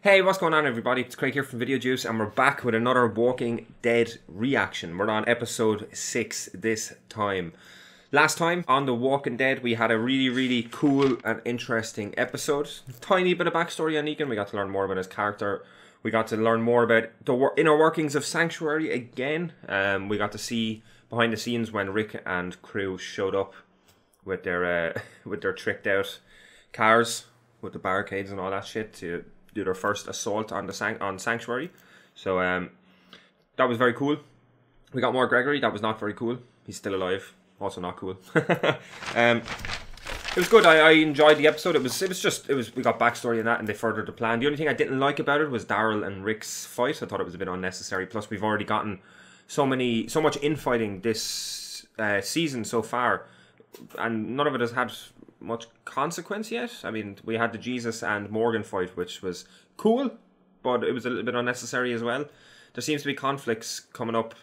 Hey, what's going on everybody? It's Craig here from Video Juice and we're back with another Walking Dead reaction. We're on episode 6 this time. Last time on The Walking Dead we had a really cool and interesting episode. Tiny bit of backstory on Negan. We got to learn more about his character. We got to learn more about the inner workings of Sanctuary again. We got to see behind the scenes when Rick and crew showed up with their tricked out cars with the barricades and all that shit to do their first assault on the Sanctuary. So that was very cool. We got more Gregory. That was not very cool. He's still alive. Also not cool. It was good. I enjoyed the episode. We got backstory in that and they furthered the plan. The only thing I didn't like about it was Daryl and Rick's fight. I thought it was a bit unnecessary. Plus we've already gotten so much infighting this season so far, and none of it has had much consequence yet. I mean, we had the Jesus and Morgan fight, which was cool, but it was a little bit unnecessary as well. There seems to be conflicts coming up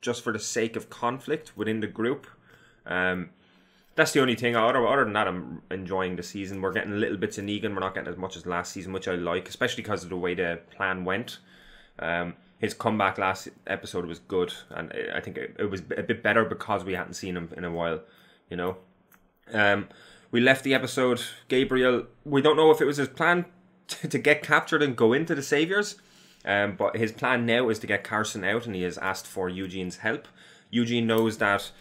just for the sake of conflict within the group. That's the only thing. Other than that, I'm enjoying the season. We're getting little bits of Negan. We're not getting as much as last season, which I like, especially because of the way the plan went. His comeback last episode was good, and I think it was a bit better because we hadn't seen him in a while, you know. We left the episode, Gabriel, we don't know if it was his plan to get captured and go into the Saviors, but his plan now is to get Carson out, and he has asked for Eugene's help. Eugene knows that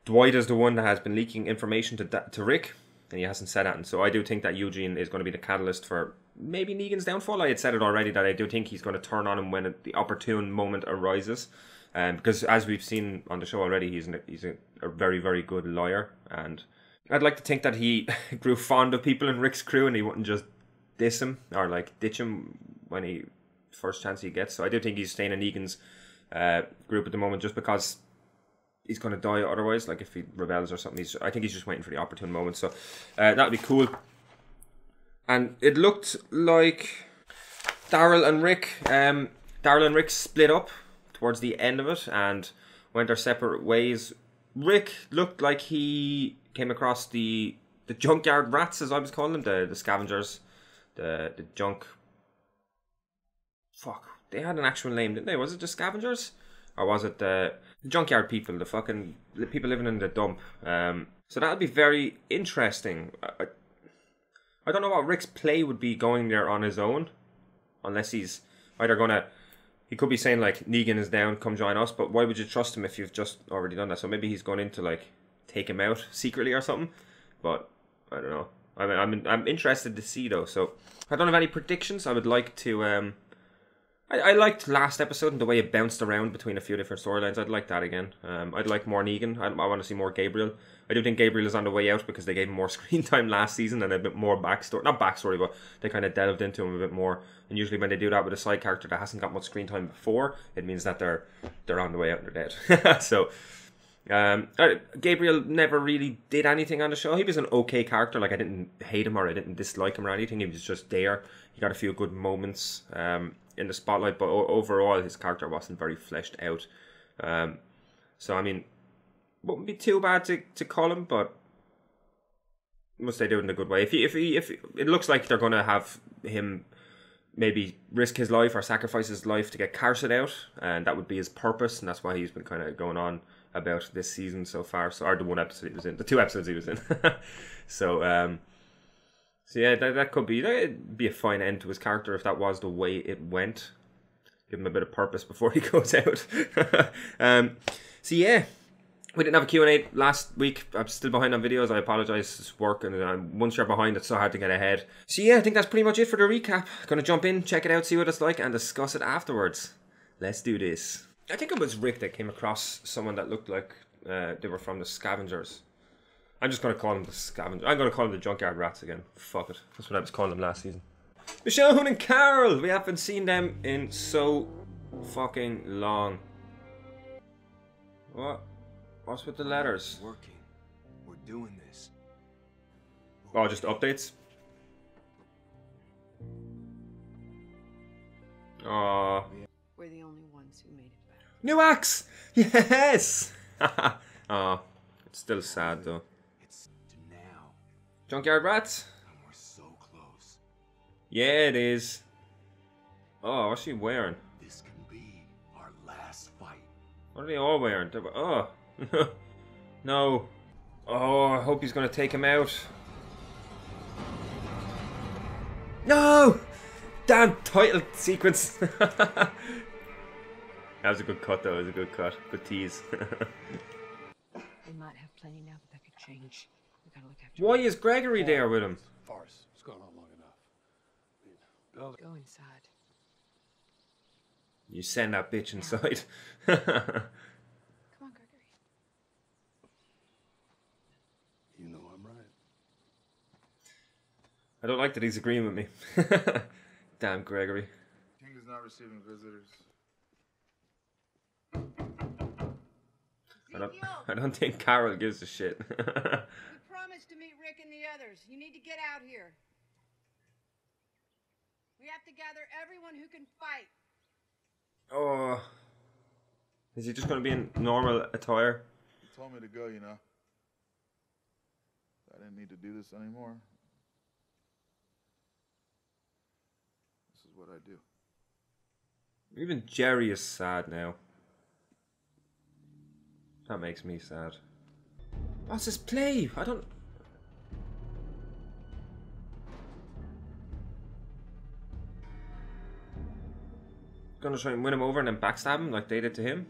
Dwight is the one that has been leaking information to Rick, and he hasn't said that, and so I do think that Eugene is going to be the catalyst for maybe Negan's downfall. I had said it already that I do think he's going to turn on him when the opportune moment arises, because as we've seen on the show already, he's a very good lawyer, and I'd like to think that he grew fond of people in Rick's crew and he wouldn't just diss him or like ditch him when he first chance he gets. So I do think he's staying in Negan's group at the moment just because he's going to die otherwise. Like if he rebels or something, I think he's just waiting for the opportune moment. So that would be cool. And it looked like Daryl and Rick split up towards the end of it and went their separate ways. Rick looked like he came across the junkyard rats, as I was calling them, the scavengers, the junk. Fuck, they had an actual name, didn't they? Was it the scavengers, or was it the junkyard people, the fucking people living in the dump? So that would be very interesting. I don't know what Rick's play would be going there on his own, unless he's either gonna. He could be saying like, Negan is down, come join us, but why would you trust him if you've just already done that? So maybe he's going in to like take him out secretly or something, but I don't know. I'm interested to see though. So I don't have any predictions. I would like to. I liked last episode and the way it bounced around between a few different storylines. I'd like that again. I'd like more Negan. I want to see more Gabriel. I do think Gabriel is on the way out because they gave him more screen time last season and a bit more backstory. Not backstory, but they kind of delved into him a bit more. And usually when they do that with a side character that hasn't got much screen time before, it means that they're on the way out and they're dead. So Gabriel never really did anything on the show. He was an okay character. Like I didn't hate him or I didn't dislike him or anything. He was just there. He got a few good moments in the spotlight, but overall his character wasn't very fleshed out. So I mean, wouldn't be too bad to call him, but must they do it in a good way? If it looks like they're gonna have him maybe risk his life or sacrifice his life to get Carson out, and that would be his purpose, and that's why he's been kind of going on about this season so far. So, or the one episode he was in, the 2 episodes he was in. So yeah, that'd be a fine end to his character if that was the way it went. Give him a bit of purpose before he goes out. So yeah, we didn't have a Q&A last week. I'm still behind on videos. I apologise. It's work, and once you're behind, it's so hard to get ahead. So yeah, I think that's pretty much it for the recap. Gonna jump in, check it out, see what it's like, and discuss it afterwards. Let's do this. I think it was Rick that came across someone that looked like they were from the Scavengers. I'm just going to call them the Scavengers. I'm going to call them the Junkyard Rats again. Fuck it. That's what I was calling them last season. Michonne and Carol! We haven't seen them in so fucking long. What? What's with the letters? Working. We're doing this. Oh, just updates? Aww. We're the only ones who made it back. New axe! Yes! Aw. It's still sad though. It's to now. Junkyard Rats? And we're so close. Yeah, it is. Oh, what's she wearing? This can be our last fight. What are they all wearing? Oh. No. Oh, I hope he's going to take him out. No! Damn title sequence. That was a good cut though, it was a good cut. Good tease. We might have plenty now, but that could change. We gotta look after Why is Gregory there with him? Farce. It's gone on long enough. Go inside. You send that bitch inside. Come on, Gregory. You know I'm right. I don't like that he's agreeing with me. Damn Gregory. King is not receiving visitors. I don't think Carol gives a shit. You promised to meet Rick and the others. You need to get out here. We have to gather everyone who can fight. Oh. Is he just going to be in normal attire? You told me to go, you know. I didn't need to do this anymore. This is what I do. Even Jerry is sad now. That makes me sad. What's this play? I don't... Gonna try and win him over and then backstab him like they did to him?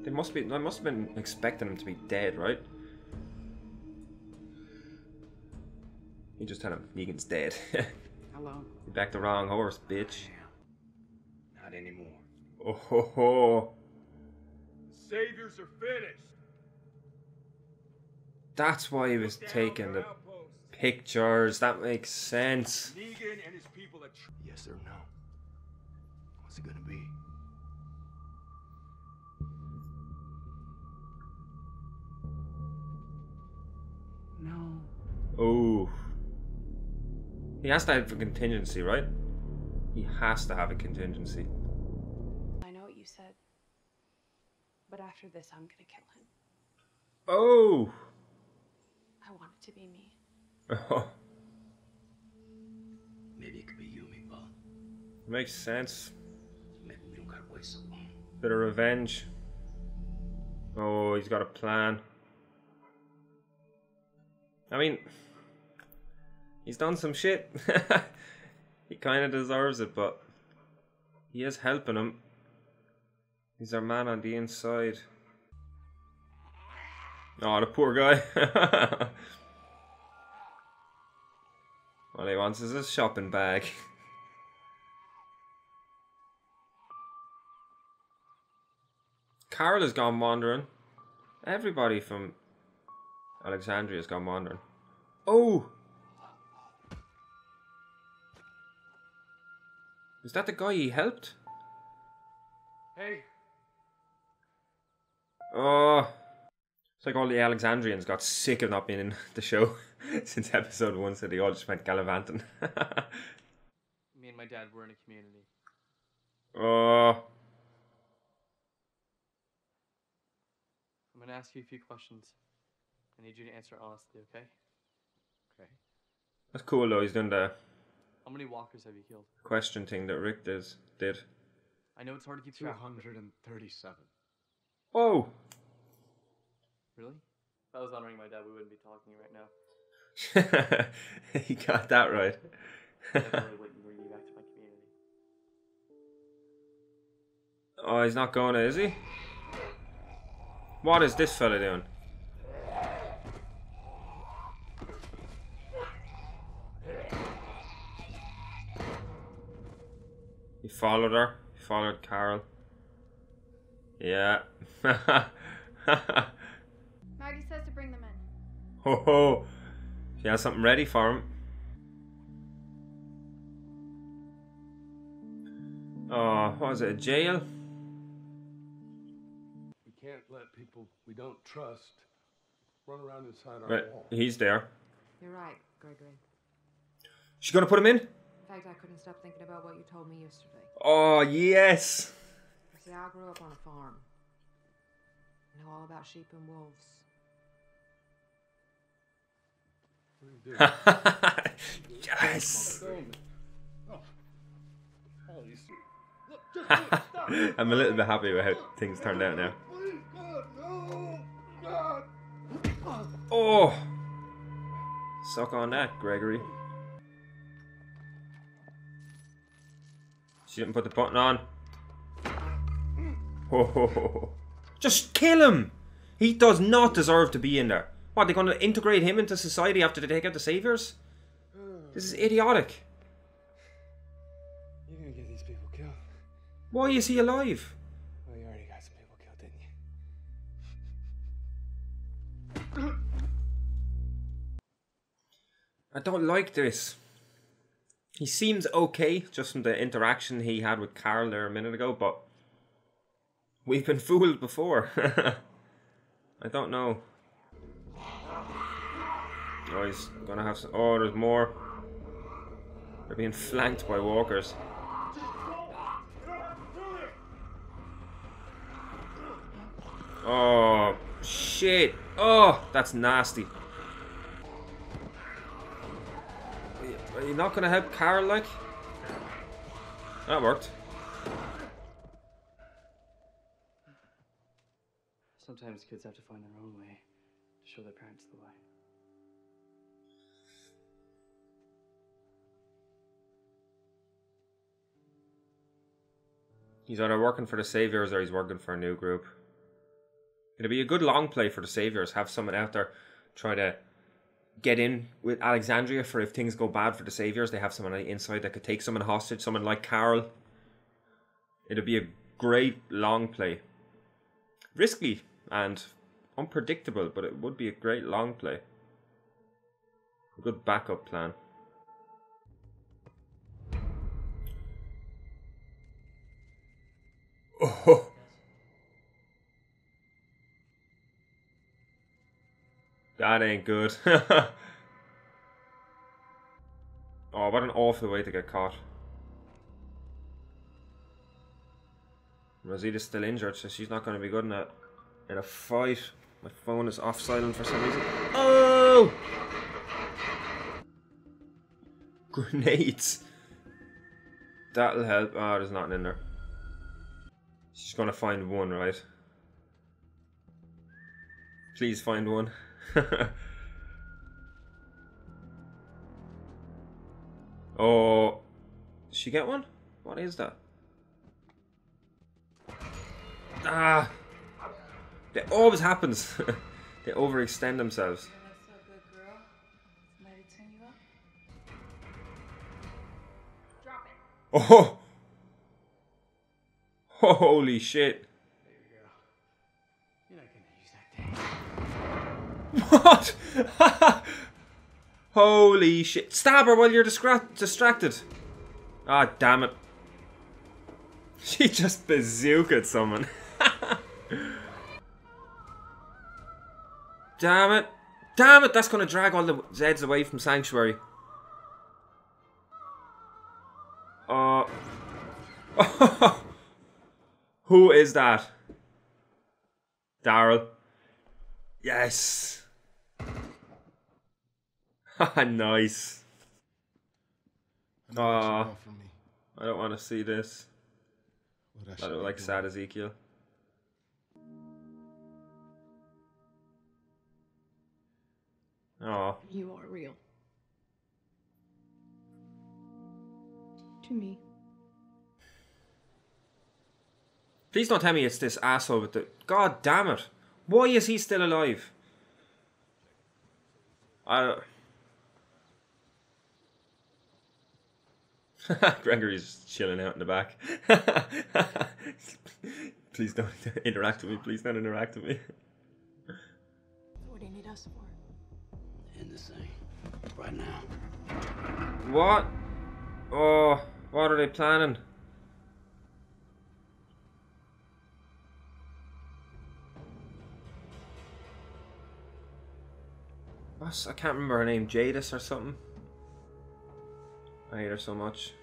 I must have been expecting him to be dead, right? You just tell him Negan's dead. Hello. You backed the wrong horse, bitch. Not anymore. Oh ho ho. Saviors are finished. That's why he was taking the pictures. That makes sense. Negan and his people are Yes or no? What's it gonna be? No. Oh. He has to have a contingency, right? He has to have a contingency. I know what you said. But after this, I'm gonna kill him. Oh. I want it to be me. Oh. Maybe it could be you, meatball. Makes sense. Maybe we don't gotta wait so long. Bit of revenge. Oh, he's got a plan. I mean, he's done some shit. He kind of deserves it, but he is helping him. He's our man on the inside. Oh, the poor guy. All he wants is a shopping bag. Carol has gone wandering. Everybody from Alexandria has gone wandering. Oh! Is that the guy he helped? Hey. Oh. It's like all the Alexandrians got sick of not being in the show since episode 1, so they all just went gallivanting. Me and my dad were in a community. Oh. I'm gonna ask you a few questions. I need you to answer honestly, okay? Okay. That's cool though, he's done the How many walkers have you killed? question thing that Rick did. I know it's hard to keep track. 237. Oh! Really? If I was honoring my dad, we wouldn't be talking right now. He got that right. Definitely wouldn't bring you back to my community. Oh, he's not going to, is he? What is this fella doing? He followed her. He followed Carol. Yeah. Maggie says to bring them in. Ho ho. She has something ready for him. Oh, what was it? A jail? We can't let people we don't trust run around inside our Right, wall. he's there. You're right, Gregory. She gonna put him in? In fact, I couldn't stop thinking about what you told me yesterday. Oh, yes. You see, I grew up on a farm. I know all about sheep and wolves. What do you do? Yes. Tell me. I'm a little bit happy with how things turned out now. Oh! Suck on that, Gregory. She didn't put the button on. Oh, just kill him! He does not deserve to be in there. What, they're going to integrate him into society after they take out the saviors? This is idiotic. You're gonna get these people killed. Why is he alive? Well, you already got some people killed, didn't you? I don't like this. He seems okay, just from the interaction he had with Carl there a minute ago, but we've been fooled before. I don't know. Oh, he's gonna have some... Oh, there's more. They're being flanked by walkers. Oh, shit. Oh, that's nasty. Are you not gonna help Carl, like? That worked. Sometimes kids have to find their own way to show their parents the way. He's either working for the Saviors or he's working for a new group. It'll be a good long play for the Saviors. Have someone out there try to get in with Alexandria for if things go bad for the Saviors. They have someone on the inside that could take someone hostage. Someone like Carl. It'll be a great long play. Risky and unpredictable, but it would be a great long play. A good backup plan. Oh. That ain't good. Oh, what an awful way to get caught. Rosita's still injured, so she's not going to be good in a fight. My phone is off silent for some reason. Oh! Grenades. That'll help. Oh, there's nothing in there. She's going to find one, right? Please find one. Oh, did she get one? What is that? Ah, that always happens. They overextend themselves. Oh, holy shit! You're not gonna use that thing. What? Holy shit! Stab her while you're distracted. Ah, damn it! She just bazookaed someone. Damn it! Damn it! That's gonna drag all the Zeds away from Sanctuary. Who is that? Daryl. Yes. Nice. I don't want to see this. I don't like sad Ezekiel. Oh. You are real. To me. Please don't tell me it's this asshole with the... God damn it. Why is he still alive? Gregory's chilling out in the back. Please don't interact with me. Please don't interact with me. What do you need us for? End this thing. Right now. What? Oh, what are they planning? I can't remember her name. Jadis or something? I hate her so much.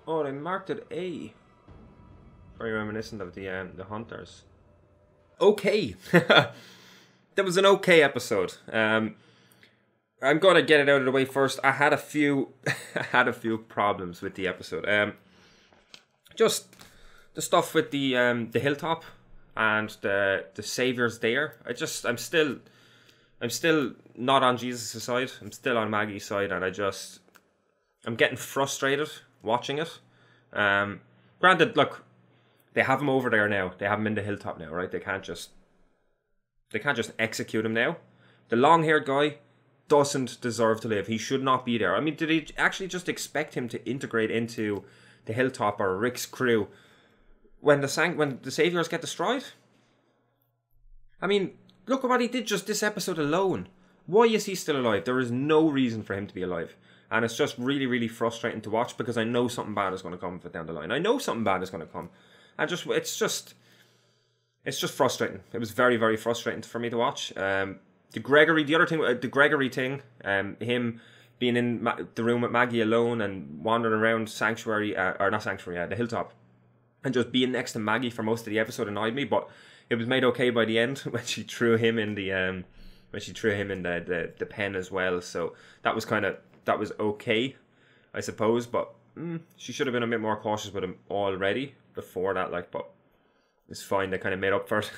Oh, they marked it A. Very reminiscent of the Hunters. Okay. That was an okay episode. I'm gonna get it out of the way first. I had a few, I had a few problems with the episode. Just the stuff with the hilltop and the saviors there. I'm still not on Jesus' side. I'm still on Maggie's side, and I'm getting frustrated watching it. Granted, look, they have him over there now. They have him in the hilltop now, right? They can't just execute him now. The long-haired guy doesn't deserve to live. He should not be there. I mean, did he actually just expect him to integrate into the hilltop or Rick's crew when the saviors get destroyed? I mean, look at what he did just this episode alone. Why is he still alive? There is no reason for him to be alive. And it's just really, really frustrating to watch because I know something bad is going to come down the line. I know something bad is going to come. And it's just frustrating. It was very, very frustrating for me to watch. The Gregory thing, him being in the room with Maggie alone and wandering around the hilltop, and just being next to Maggie for most of the episode annoyed me, but it was made okay by the end when she threw him in the pen as well. So that was okay, I suppose, but she should have been a bit more cautious with him already before that, but it's fine, they kind of made up for it.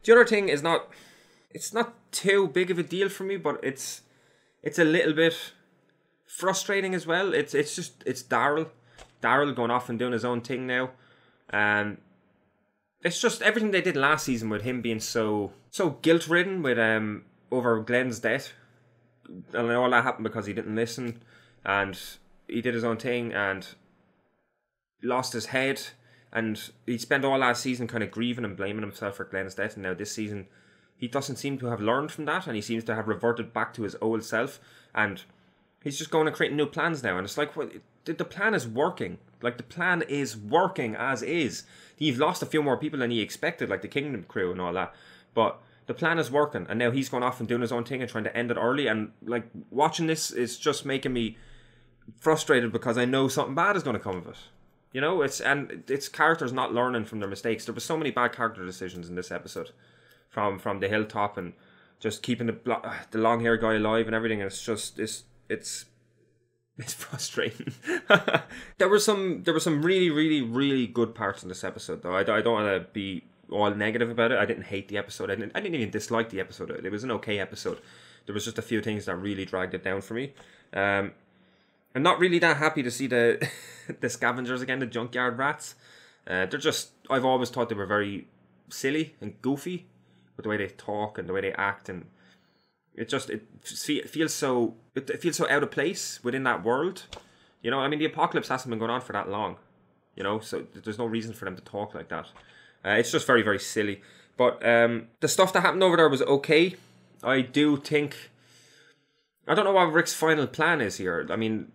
The other thing is it's not too big of a deal for me, but it's a little bit frustrating as well. It's Daryl going off and doing his own thing now. It's just everything they did last season with him being so guilt-ridden with over Glenn's death, and all that happened because he didn't listen and he did his own thing and lost his head, and he spent all last season kind of grieving and blaming himself for Glenn's death, and now this season he doesn't seem to have learned from that, and he seems to have reverted back to his old self, and he's just going and creating new plans now, and it's like, well, the plan is working. Like, the plan is working as is. He's lost a few more people than he expected, like the Kingdom crew and all that, but the plan is working, and now he's going off and doing his own thing and trying to end it early, and like watching this is just making me frustrated because I know something bad is going to come of it. You know, it's characters not learning from their mistakes. There were so many bad character decisions in this episode, from the hilltop and just keeping the long-haired guy alive and everything. And it's frustrating. There were some really, really, really good parts in this episode, though. I don't want to be all negative about it. I didn't hate the episode. I didn't even dislike the episode. It was an okay episode. There was just a few things that really dragged it down for me. I'm not really that happy to see the the scavengers again, the junkyard rats. I've always thought they were very silly and goofy with the way they talk and the way they act, and it feels so out of place within that world. You know, I mean, the apocalypse hasn't been going on for that long, you know, so there's no reason for them to talk like that. It's just very, very silly. But the stuff that happened over there was okay. I don't know what Rick's final plan is here. I mean,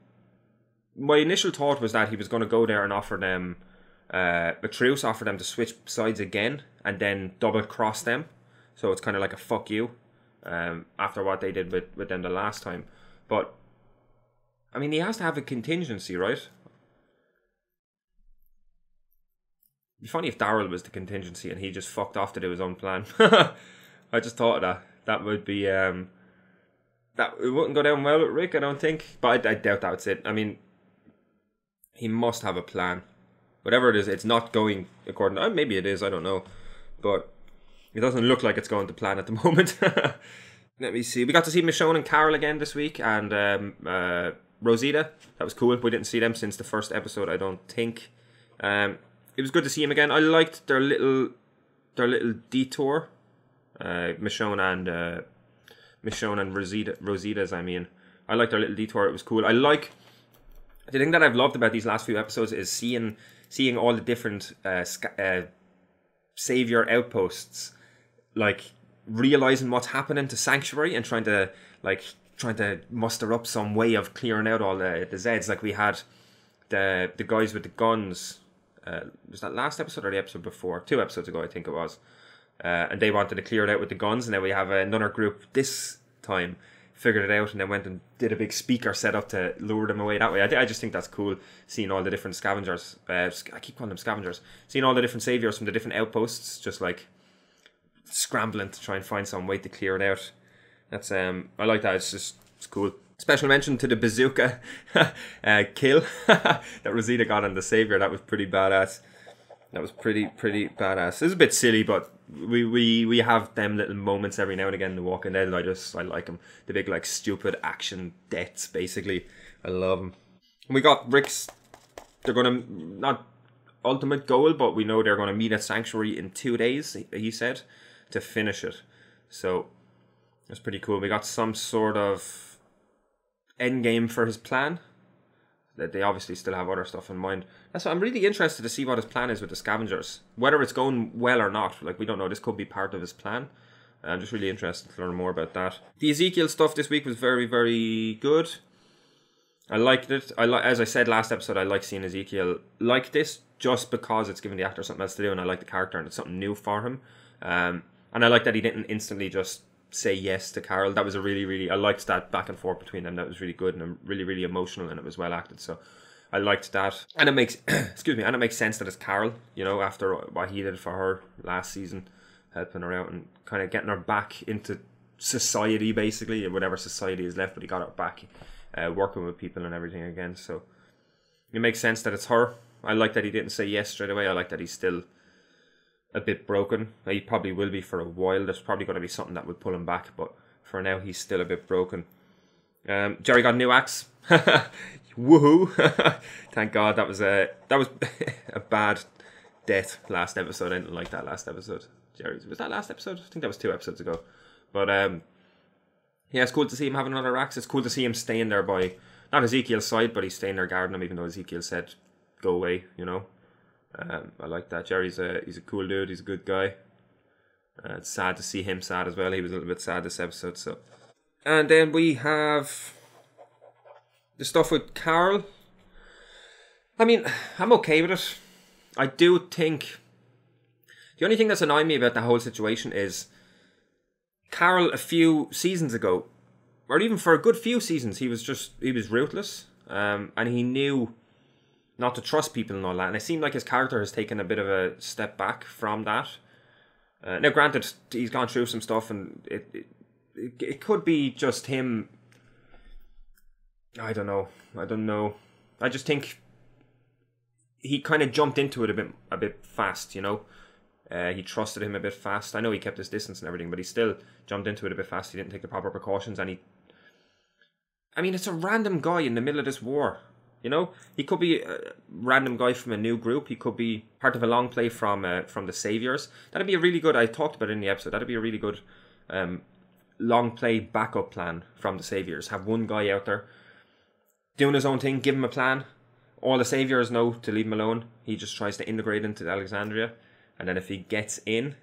my initial thought was that he was going to go there and offer them a truce, offer them to switch sides again, and then double cross them. So it's kind of like a fuck you after what they did with them the last time. But, I mean, he has to have a contingency, right? It'd be funny if Daryl was the contingency and he just fucked off to do his own plan. I just thought of that. That would be... that it wouldn't go down well with Rick, I don't think. But I doubt that's it. I mean, he must have a plan. Whatever it is, it's not going according to... maybe it is, I don't know. But it doesn't look like it's going to plan at the moment. Let me see. We got to see Michonne and Carol again this week. And Rosita. That was cool. We didn't see them since the first episode, I don't think. It was good to see him again. I liked their little detour. Michonne and Rosita's, I mean. I liked their little detour. It was cool. The thing that I've loved about these last few episodes is seeing all the different savior outposts, like realizing what's happening to Sanctuary and trying to muster up some way of clearing out all the Zeds. Like, we had the guys with the guns. Was that last episode or the episode before? 2 episodes ago, I think it was. And they wanted to clear it out with the guns, and then we have another group this time figured it out and then went and did a big speaker setup to lure them away that way. I just think that's cool, seeing all the different scavengers. I keep calling them scavengers. Seeing all the different saviors from the different outposts, just like scrambling to try and find some way to clear it out. That's I like that. It's cool. Special mention to the bazooka kill that Rosita got on the Savior. That was pretty badass. That was pretty badass. It's a bit silly, but we have them little moments every now and again in The Walking Dead. I like them. The big like stupid action deaths, basically. I love them. And we got Rick's. They're gonna not ultimate goal, but we know they're gonna meet at Sanctuary in 2 days. He said to finish it. So that's pretty cool. We got some sort of end game for his plan. That they obviously still have other stuff in mind. That's why I'm really interested to see what his plan is with the scavengers. Whether it's going well or not, like we don't know. This could be part of his plan. I'm just really interested to learn more about that. The Ezekiel stuff this week was very, very good. I liked it. As I said last episode, I like seeing Ezekiel like this just because it's giving the actor something else to do, and I like the character and it's something new for him. And I like that he didn't instantly just say yes to Carol. That was a really, I liked that back and forth between them. That was really good and really emotional, and it was well acted. So I liked that. And it makes excuse me, and it makes sense that it's Carol, you know, after what he did for her last season, helping her out and kind of getting her back into society, basically, whatever society is left, but he got her back working with people and everything again. So it makes sense that it's her. I like that he didn't say yes straight away. I like that he's still a bit broken. He probably will be for a while. There's probably going to be something that would pull him back, but for now he's still a bit broken. Jerry got a new axe. Woohoo! Thank God. That was a bad death last episode. I didn't like that last episode. Jerry's, was that last episode? I think that was 2 episodes ago. But yeah, it's cool to see him having another axe. It's cool to see him staying there by not Ezekiel's side, but he's staying there guarding him, even though Ezekiel said go away, you know. I like that. Jerry's he's a cool dude. He's a good guy. It's sad to see him sad as well. He was a little bit sad this episode. So, and then we have the stuff with Carl. I mean, I'm okay with it. I do think the only thing that's annoying me about the whole situation is Carl a few seasons ago, or even for a good few seasons, he was ruthless, and he knew not to trust people and all that. And it seemed like his character has taken a bit of a step back from that. Now, granted, he's gone through some stuff, and it could be just him. I don't know. I just think he kind of jumped into it a bit fast, you know. He trusted him a bit fast. I know he kept his distance and everything, but he still jumped into it a bit fast. He didn't take the proper precautions, and I mean, it's a random guy in the middle of this war. You know, he could be a random guy from a new group. He could be part of a long play from the Saviors. That'd be a really good. I talked about it in the episode. That'd be a really good long play backup plan from the Saviors. Have one guy out there doing his own thing. Give him a plan. All the Saviors know to leave him alone. He just tries to integrate into Alexandria, and then if he gets in,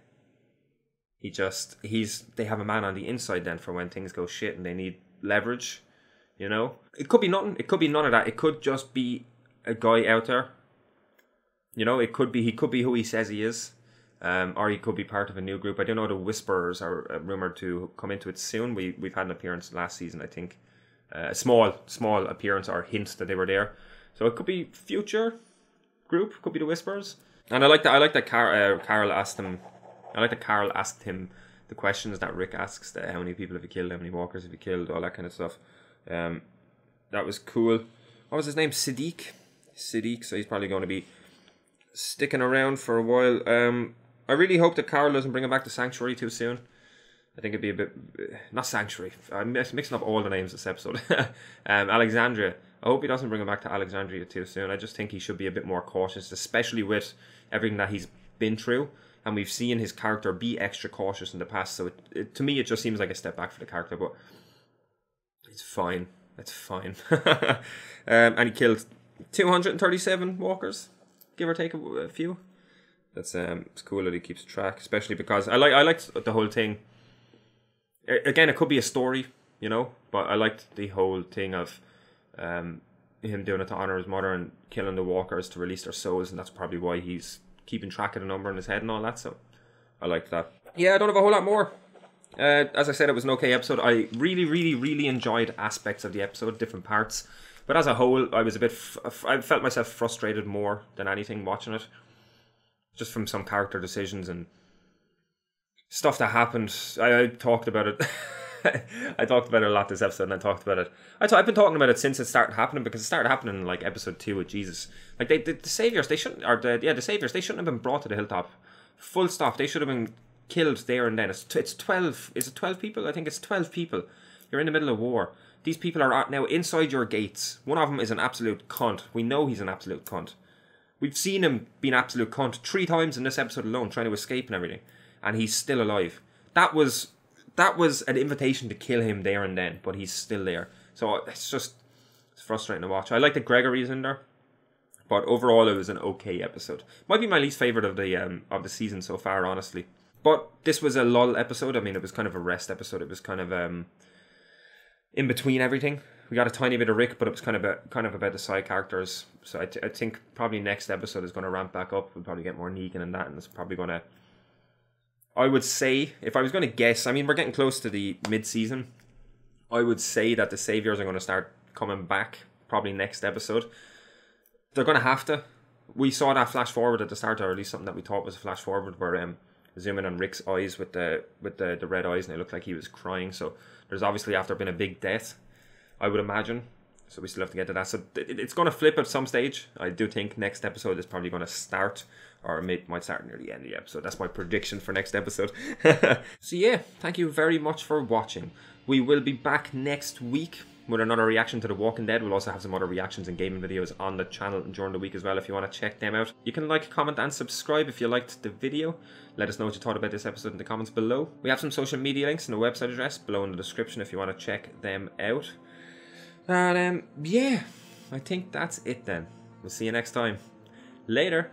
they have a man on the inside then for when things go shit and they need leverage. You know, it could be nothing. It could be none of that. It could just be a guy out there. You know, he could be who he says he is, or he could be part of a new group. I don't know. The Whisperers are rumored to come into it soon. We've had an appearance last season, I think, a small appearance or hint that they were there. So it could be future group. Could be the Whisperers. And I like that Carol asked him. I like that Carol asked him the questions that Rick asks: how many people have you killed? How many walkers have you killed? All that kind of stuff. That was cool. What was his name? Siddiq. So he's probably going to be sticking around for a while. I really hope that Carol doesn't bring him back to Sanctuary too soon. I think it'd be a bit... Not Sanctuary. I'm mixing up all the names this episode. Alexandria. I hope he doesn't bring him back to Alexandria too soon. I just think he should be a bit more cautious, especially with everything that he's been through. And we've seen his character be extra cautious in the past. So to me, it just seems like a step back for the character. But it's fine. It's fine. And he killed 237 walkers, give or take a few. That's it's cool that he keeps track, especially because I liked the whole thing. Again, it could be a story, you know, but I liked the whole thing of him doing it to honor his mother and killing the walkers to release their souls, and that's probably why he's keeping track of the number in his head and all that. So I liked that. Yeah, I don't have a whole lot more. As I said, it was an okay episode. I really enjoyed aspects of the episode, different parts. But as a whole, I was I felt myself frustrated more than anything watching it. Just from some character decisions and stuff that happened. I talked about it. I talked about it a lot this episode, and I talked about it. I've been talking about it since it started happening, because it started happening in like episode 2 with Jesus. Like the saviors, they shouldn't, or the saviors, they shouldn't have been brought to the hilltop. Full stop. They should have been killed there and then. It's 12. Is it 12 people? I think it's 12 people. You're in the middle of war. These people are now inside your gates. One of them is an absolute cunt. We know he's an absolute cunt. We've seen him be an absolute cunt 3 times in this episode alone, trying to escape and everything, and he's still alive. That was an invitation to kill him there and then, but he's still there. So it's frustrating to watch. I like that Gregory's in there, but overall it was an okay episode. Might be my least favourite of the season so far, honestly. But this was a lull episode. I mean, it was kind of a rest episode. It was kind of in between everything. We got a tiny bit of Rick, but it was kind of about the side characters. So I think probably next episode is going to ramp back up. We'll probably get more Negan and that, and it's probably going to... I would say, if I was going to guess, I mean, we're getting close to the mid-season. I would say that the Saviors are going to start coming back probably next episode. They're going to have to. We saw that flash forward at the start, or at least something that we thought was a flash forward, where zoom in on Rick's eyes with the red eyes, and it looked like he was crying. So there's obviously after been a big death, I would imagine. So we still have to get to that. So it's going to flip at some stage. I do think next episode is probably going to start, or it might start near the end of the episode. That's my prediction for next episode. So yeah, thank you very much for watching. We will be back next week with another reaction to The Walking Dead. We'll also have some other reactions and gaming videos on the channel during the week as well, if you want to check them out. You can like, comment and subscribe if you liked the video. Let us know what you thought about this episode in the comments below. We have some social media links and a website address below in the description if you want to check them out. And yeah, I think that's it then. We'll see you next time. Later.